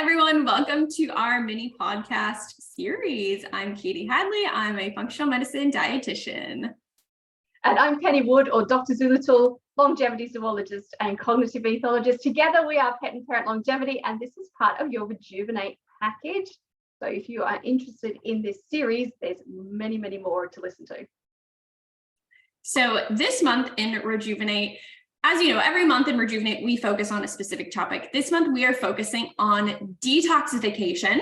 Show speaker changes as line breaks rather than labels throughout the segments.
everyone. Welcome to our mini podcast series. I'm Katie Hadley. I'm a functional medicine dietitian.
And I'm Penny Wood, or Dr. Zulitol, longevity zoologist and cognitive ethologist. Together we are Pet and Parent Longevity, and this is part of your Rejuvenate package. So if you are interested in this series, there's many, many more to listen to.
So this month in Rejuvenate, as you know, every month in Rejuvenate, we focus on a specific topic. This month, we are focusing on detoxification,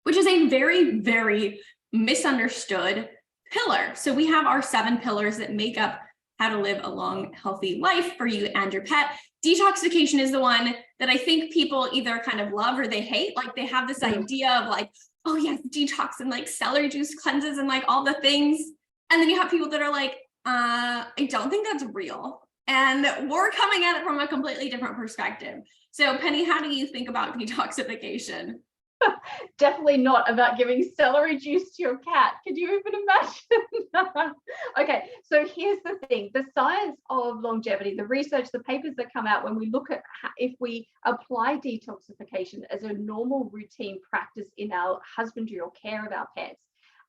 which is a very, very misunderstood pillar. So we have our 7 pillars that make up how to live a long, healthy life for you and your pet. Detoxification is the one that I think people either kind of love or they hate. Like they have this idea of like, oh yes, detox and like celery juice cleanses and like all the things. And then you have people that are like, I don't think that's real. And we're coming at it from a completely different perspective. So Penny, how do you think about detoxification?
Definitely not about giving celery juice to your cat. Could you even imagine? Okay, so here's the thing. The science of longevity, the research, the papers that come out when we look at if we apply detoxification as a normal routine practice in our husbandry or care of our pets,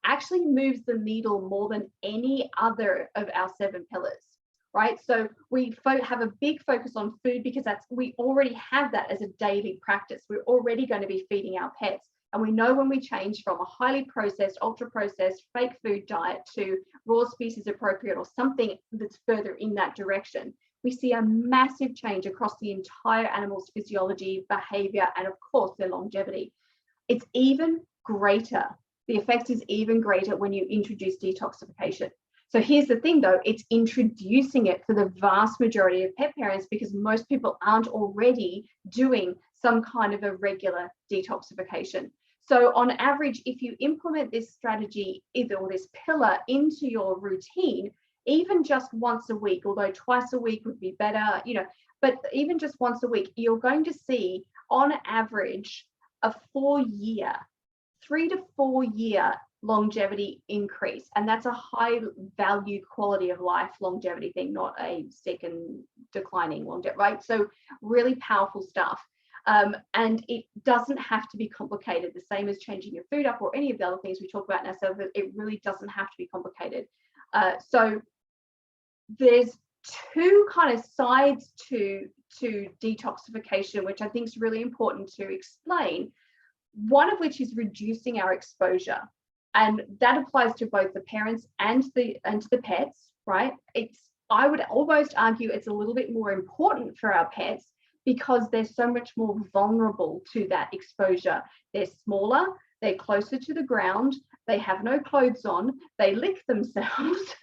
actually moves the needle more than any other of our 7 pillars. Right, so we have a big focus on food because we already have that as a daily practice. We're already going to be feeding our pets, and we know when we change from a highly processed, ultra processed, fake food diet to raw species appropriate or something that's further in that direction, we see a massive change across the entire animal's physiology, behavior, and of course their longevity. It's even greater. The effect is even greater when you introduce detoxification. So here's the thing though, it's introducing it for the vast majority of pet parents because most people aren't already doing some kind of a regular detoxification. So on average, if you implement this strategy or this pillar into your routine, even just once a week, although twice a week would be better, but even just once a week, you're going to see on average a 3 to 4 year longevity increase, and that's a high value quality of life longevity thing, not a sick and declining longevity, right? So really powerful stuff, and it doesn't have to be complicated, the same as changing your food up or any of the other things we talk about in ourselves. It really doesn't have to be complicated. So there's 2 kind of sides to detoxification, which I think is really important to explain. One of which is reducing our exposure. And that applies to both the parents and the pets, right? I would almost argue it's a little bit more important for our pets because they're so much more vulnerable to that exposure. They're smaller, they're closer to the ground, they have no clothes on, they lick themselves,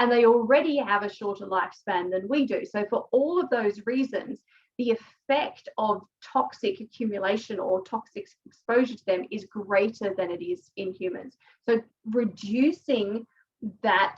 and they already have a shorter lifespan than we do. So for all of those reasons, the effect of toxic accumulation or toxic exposure to them is greater than it is in humans. So reducing that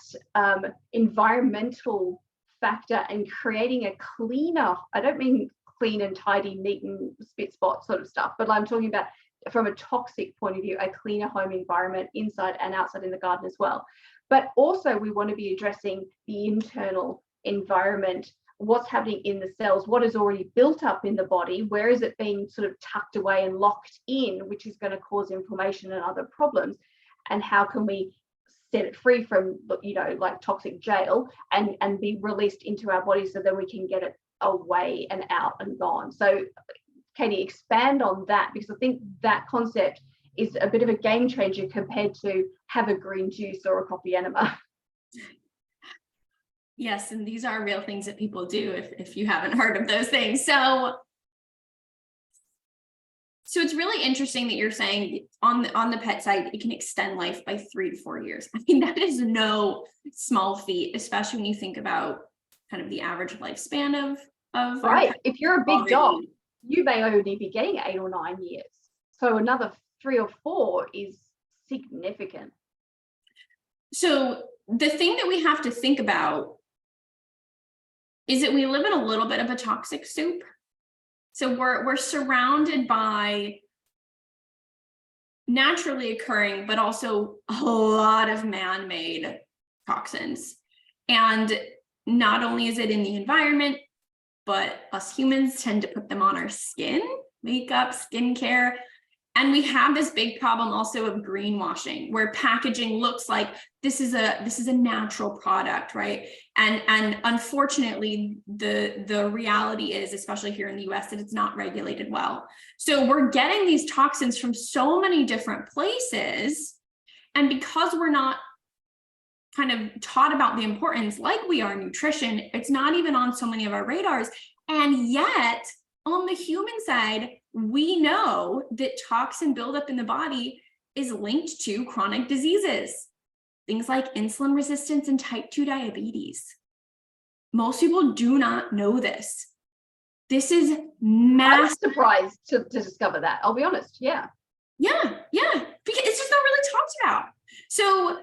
environmental factor and creating a cleaner, I don't mean clean and tidy, neat and spit spot sort of stuff, but I'm talking about from a toxic point of view, a cleaner home environment inside and outside in the garden as well. But also we want to be addressing the internal environment, what's happening in the cells, what is already built up in the body, where is it being sort of tucked away and locked in, which is going to cause inflammation and other problems, and how can we set it free from, like toxic jail and be released into our body so that we can get it away and out and gone. So Katie, expand on that, because I think that concept is a bit of a game changer compared to have a green juice or a coffee enema.
Yes, and these are real things that people do if you haven't heard of those things. So it's really interesting that you're saying on the pet side, it can extend life by 3 to 4 years. I mean, that is no small feat, especially when you think about kind of the average lifespan of
right. If you're a big dog, you may only be getting 8 or 9 years. So another 3 or 4 is significant.
So the thing that we have to think about is that we live in a little bit of a toxic soup. So we're surrounded by naturally occurring, but also a lot of man-made toxins. And not only is it in the environment, but us humans tend to put them on our skin makeup, skincare. And we have this big problem also of greenwashing, where packaging looks like this is a natural product, right? And unfortunately, the reality is, especially here in the US, that it's not regulated well. So we're getting these toxins from so many different places. And because we're not kind of taught about the importance, like we are nutrition, it's not even on so many of our radars. And yet, on the human side, we know that toxin buildup in the body is linked to chronic diseases, things like insulin resistance and type 2 diabetes. Most people do not know this. This is massive.
I was surprised to discover that. I'll be honest. Yeah.
Yeah. Because it's just not really talked about. So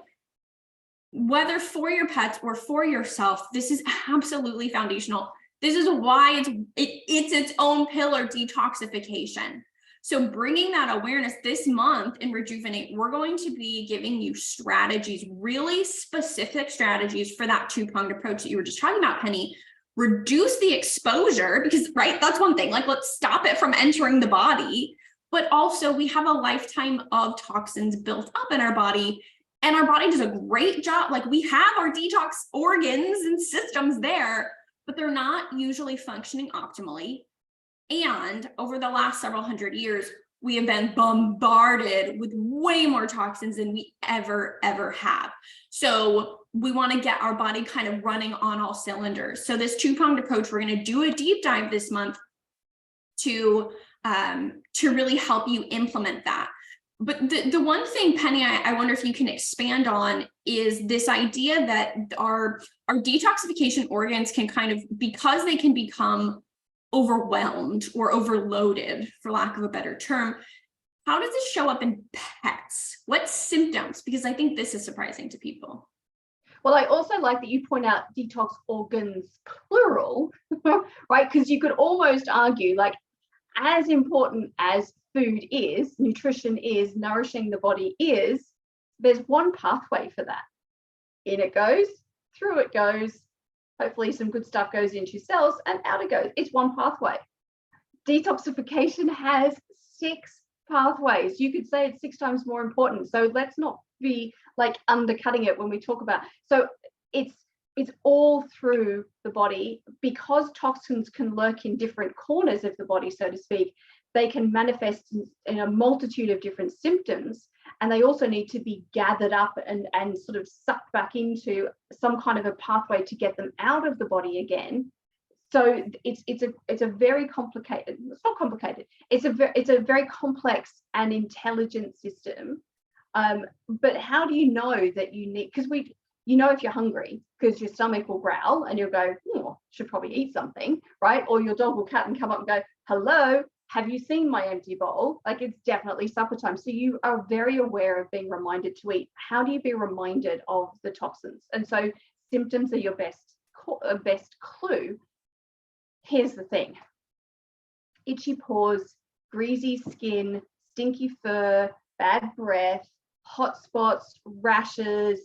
whether for your pets or for yourself, this is absolutely foundational. This is why it's its own pillar, detoxification. So bringing that awareness this month in Rejuvenate, we're going to be giving you strategies, really specific strategies for that two-pronged approach that you were just talking about, Penny. Reduce the exposure, because, right, that's one thing, like, let's stop it from entering the body. But also we have a lifetime of toxins built up in our body, and our body does a great job. Like, we have our detox organs and systems there, but they're not usually functioning optimally. And over the last several hundred years, we have been bombarded with way more toxins than we ever have. So we want to get our body kind of running on all cylinders. So this two-pronged approach, we're going to do a deep dive this month to really help you implement that. But the one thing, Penny, I wonder if you can expand on is this idea that our detoxification organs can kind of, because they can become overwhelmed or overloaded, for lack of a better term, how does this show up in pets? What symptoms? Because I think this is surprising to people.
Well, I also like that you point out detox organs, plural, right? Because you could almost argue, like, as important as food is, nutrition is, nourishing the body is, there's one pathway for that. In it goes, through it goes, hopefully some good stuff goes into cells, and out it goes. It's one pathway. Detoxification has 6 pathways. You could say it's 6 times more important. So let's not be like undercutting it when we talk about. So it's all through the body, because toxins can lurk in different corners of the body, so to speak. They can manifest in a multitude of different symptoms, and they also need to be gathered up and sort of sucked back into some kind of a pathway to get them out of the body again. So it's a very complicated, it's not complicated, it's a very complex and intelligent system. But how do you know that you need, because you know if you're hungry, because your stomach will growl and you'll go, should probably eat something, right? Or your dog or cat and come up and go, hello, have you seen my empty bowl? Like, it's definitely supper time. So you are very aware of being reminded to eat. How do you be reminded of the toxins? And so symptoms are your best clue. Here's the thing: itchy paws, greasy skin, stinky fur, bad breath, hot spots, rashes,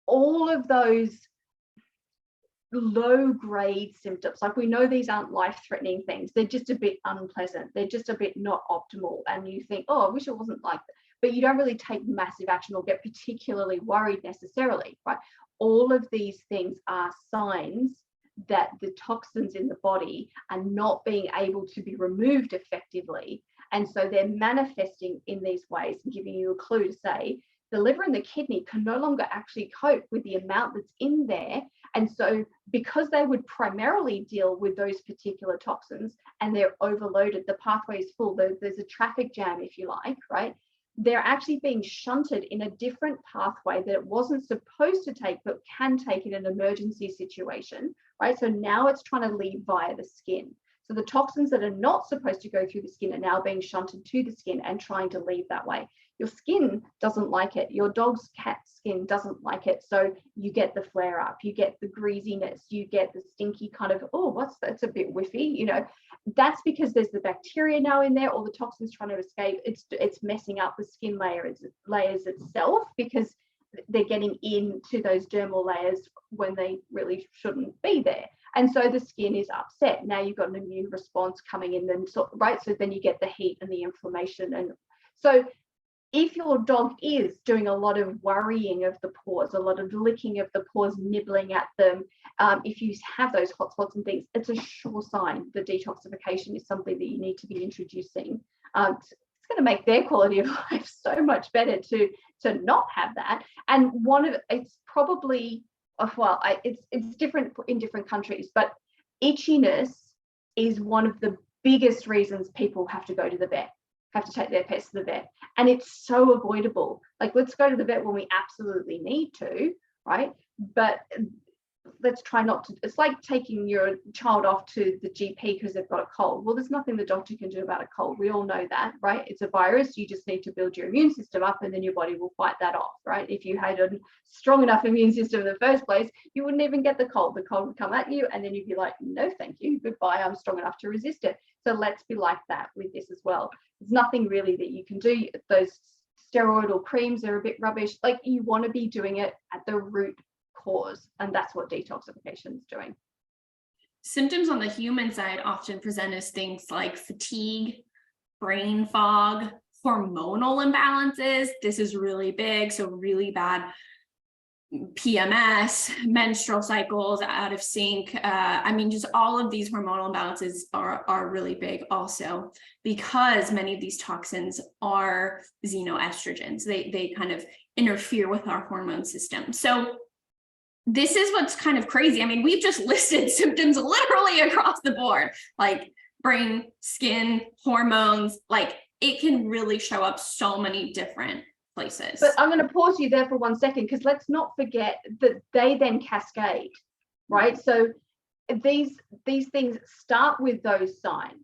all of those low-grade symptoms. Like, we know these aren't life-threatening things. They're just a bit unpleasant. They're just a bit not optimal. And you think, oh, I wish it wasn't like that. But you don't really take massive action or get particularly worried necessarily, right? All of these things are signs that the toxins in the body are not being able to be removed effectively. And so they're manifesting in these ways and giving you a clue to say, the liver and the kidney can no longer actually cope with the amount that's in there. And so because they would primarily deal with those particular toxins and they're overloaded, the pathway is full, there's a traffic jam, if you like, right? They're actually being shunted in a different pathway that it wasn't supposed to take, but can take in an emergency situation, right? So now it's trying to leave via the skin. So the toxins that are not supposed to go through the skin are now being shunted to the skin and trying to leave that way. Your skin doesn't like it. Your dog's cat's skin doesn't like it. So you get the flare up, you get the greasiness, you get the stinky kind of, oh, what's that's a bit whiffy, you know. That's because there's the bacteria now in there, or the toxins trying to escape. It's messing up the skin layers itself, because they're getting into those dermal layers when they really shouldn't be there. And so the skin is upset. Now you've got an immune response coming in, then right? So then you get the heat and the inflammation. And so if your dog is doing a lot of worrying of the paws, a lot of licking of the paws, nibbling at them, if you have those hot spots and things, it's a sure sign that detoxification is something that you need to be introducing. It's going to make their quality of life so much better to not have that. And it's probably, well, it's different in different countries, but itchiness is one of the biggest reasons people have to go to the vet, have to take their pets to the vet. And it's so avoidable. Like, let's go to the vet when we absolutely need to, right? But let's try not to. It's like taking your child off to the GP because they've got a cold. Well, there's nothing the doctor can do about a cold. We all know that, right? It's a virus. You just need to build your immune system up, and then your body will fight that off, right? If you had a strong enough immune system in the first place, you wouldn't even get the cold. The cold would come at you, and then you'd be like, no, thank you, goodbye, I'm strong enough to resist it. So let's be like that with this as well. There's nothing really that you can do. Those steroidal creams are a bit rubbish. Like, you want to be doing it at the root cause, and that's what detoxification is doing.
Symptoms on the human side often present as things like fatigue, brain fog, hormonal imbalances. This is really big, so really bad PMS, menstrual cycles out of sync. I mean, just all of these hormonal imbalances are really big also, because many of these toxins are xenoestrogens. They kind of interfere with our hormone system. So this is what's kind of crazy. I mean, we've just listed symptoms literally across the board, like brain, skin, hormones. Like, it can really show up so many different places.
But I'm going to pause you there for 1 second, because let's not forget that they then cascade, right? So these things start with those signs,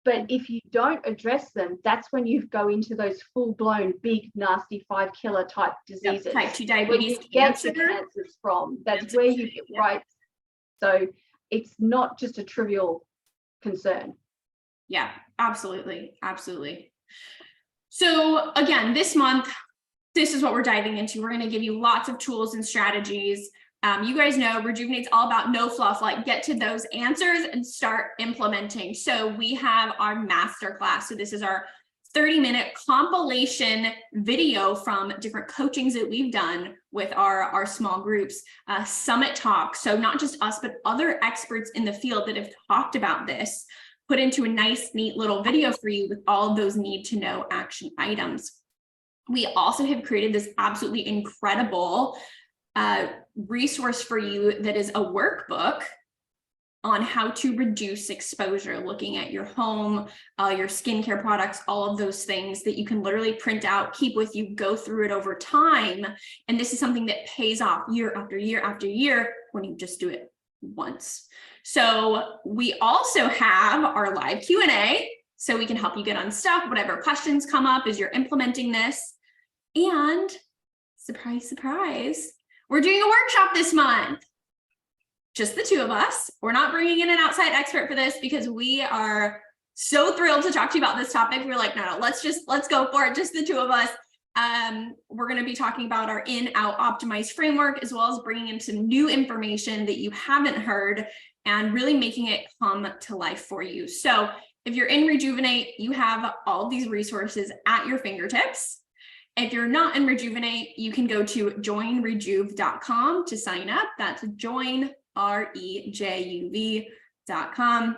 but if you don't address them, that's when you go into those full-blown big nasty 5-killer type diseases.
Yep, type 2
where
diabetes,
you get the cancers from. That's where you get, right? So it's not just a trivial concern.
Yeah, absolutely. So again, this month, this is what we're diving into. We're going to give you lots of tools and strategies. You guys know Rejuvenate's all about no fluff, like get to those answers and start implementing. So we have our masterclass. So this is our 30-minute compilation video from different coachings that we've done with our small groups, summit talks. So not just us, but other experts in the field that have talked about this, put into a nice, neat little video for you with all of those need to know action items. We also have created this absolutely incredible resource for you that is a workbook on how to reduce exposure, looking at your home, your skincare products, all of those things that you can literally print out, keep with you, go through it over time. And this is something that pays off year after year after year when you just do it once. So we also have our live Q&A, so we can help you get unstuck, whatever questions come up as you're implementing this. And surprise, surprise, we're doing a workshop this month. Just the two of us. We're not bringing in an outside expert for this because we are so thrilled to talk to you about this topic. We're like, no, let's go for it. Just the two of us. We're going to be talking about our in-out optimized framework, as well as bringing in some new information that you haven't heard and really making it come to life for you. So if you're in Rejuvenate, you have all of these resources at your fingertips. If you're not in Rejuvenate, you can go to joinrejuve.com to sign up. That's joinrejuv.com.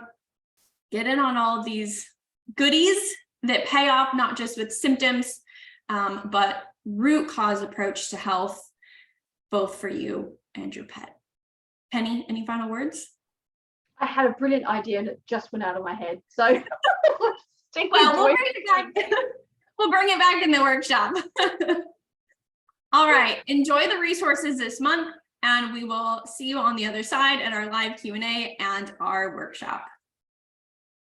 Get in on all of these goodies that pay off, not just with symptoms, but root cause approach to health, both for you and your pet. Penny, any final words?
I had a brilliant idea and it just went out of my head. So
we'll bring it back in the workshop. All right, enjoy the resources this month, and we will see you on the other side at our live Q&A and our workshop.